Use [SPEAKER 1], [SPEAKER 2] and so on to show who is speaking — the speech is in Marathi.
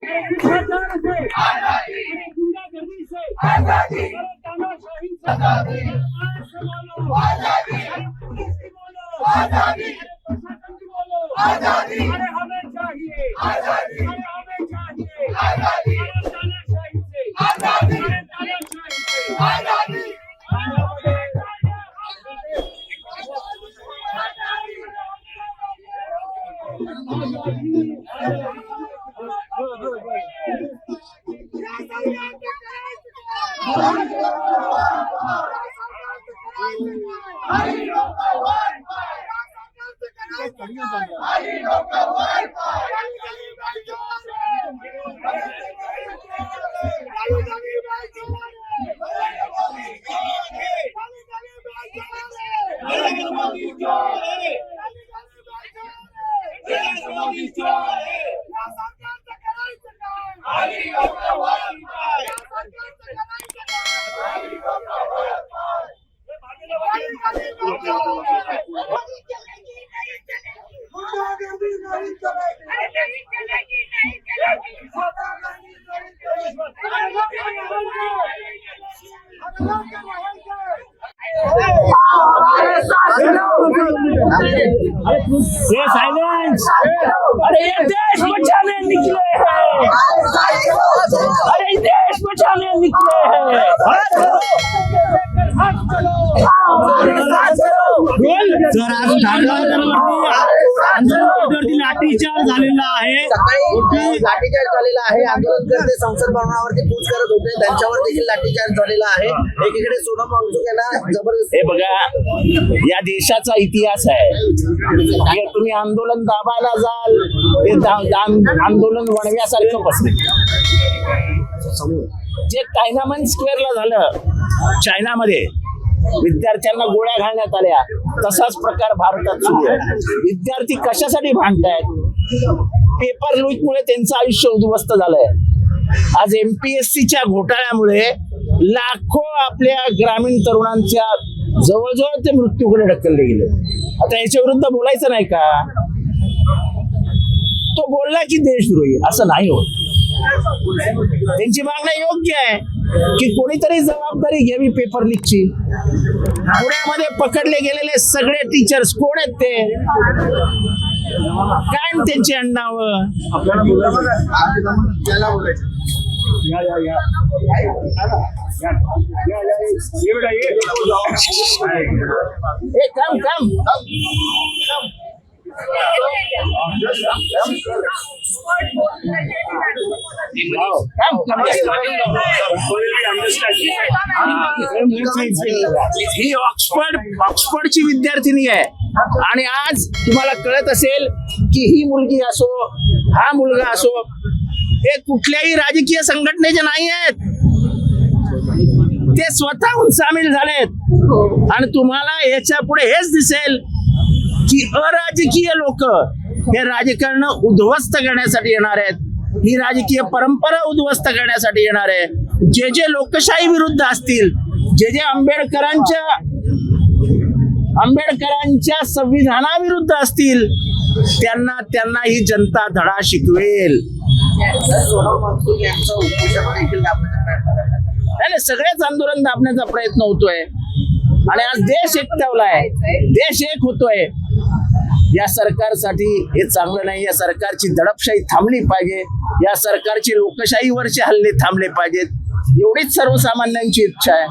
[SPEAKER 1] भ्रष्टाचार से, गुंडागर्दी से, तानाशाही से, पुलिस की बोलो, प्रशासन की बोलो, अरे हमें चाहिए, अरे हमें चाहिए, तानाशाही से, तानाशाही से, ये साइलेंस, अरे ये देश बचाने निकले हैं, अरे देश बचाने निकले हैं।
[SPEAKER 2] सर, आज आंदोलनावरती लाठीचार्ज झालेला आहे.
[SPEAKER 3] लाठीचार्ज झालेला आहे. आंदोलनकर्ते संसद भवनावरती कूच करत होते, त्यांच्यावर देखील लाठीचार्ज झालेला आहे. एकीकडे सोनम वांगचुक यांना जबरदस्त.
[SPEAKER 4] हे बघा, या देशाचा इतिहास आहे की तुम्ही आंदोलन दाबायला जाल ते आंदोलन वणव्यासारखं बसले. जे टायनामन स्क्वेअरला झालं चायनामध्ये, विद्यार्थ्यांना गोळ्या घालण्यात आल्या, तसाच प्रकार भारतात सुरू आहे. विद्यार्थी कशासाठी भांडतायत? पेपर लीकमुळे त्यांचं आयुष्य उद्ध्वस्त झालंय. आज MPSCच्या घोटाळ्यामुळे लाखो आपल्या ग्रामीण तरुणांच्या जवळजवळ ते मृत्यूकडे ढकलले गेले. आता याच्या विरुद्ध बोलायचं नाही का? तो बोलला की देशद्रोही, असं नाही होत. त्यांची मागणी योग्य आहे की कोणीतरी जबाबदारी घ्यावी पेपर लीकची. पुण्यामध्ये पकडले गेलेले सगळे टीचर्स कोण आहेत? ते काय त्यांची आडनावं? काम काम ही ऑक्सफर्डची विद्यार्थिनी आहे. आणि आज तुम्हाला कळत असेल की ही मुलगी असो, हा मुलगा असो, हे कुठल्याही राजकीय संघटनेचे नाही आहेत. ते स्वतःहून सामील झालेत. आणि तुम्हाला याच्या पुढे हेच दिसेल की अराजकीय लोक हे राजकारण उद्ध्वस्त करण्यासाठी येणार आहेत. ही राजकीय परंपरा उद्ध्वस्त करण्यासाठी येणार आहे. जे जे लोकशाही विरुद्ध असतील, जे जे आंबेडकरांच्या संविधानाविरुद्ध असतील, त्यांना ही जनता धडा शिकवेल. सगळेच आंदोलन दाबण्याचा प्रयत्न होतोय. आणि आज देश एकवलाय, देश एक होतोय. या सरकारसाठी हे चांगलं नाही. या सरकारची दडपशाही थांबली पाहिजे. या सरकारची लोकशाहीवरचे हल्ले थांबले पाहिजेत. एवढीच सर्वसामान्यांची इच्छा आहे.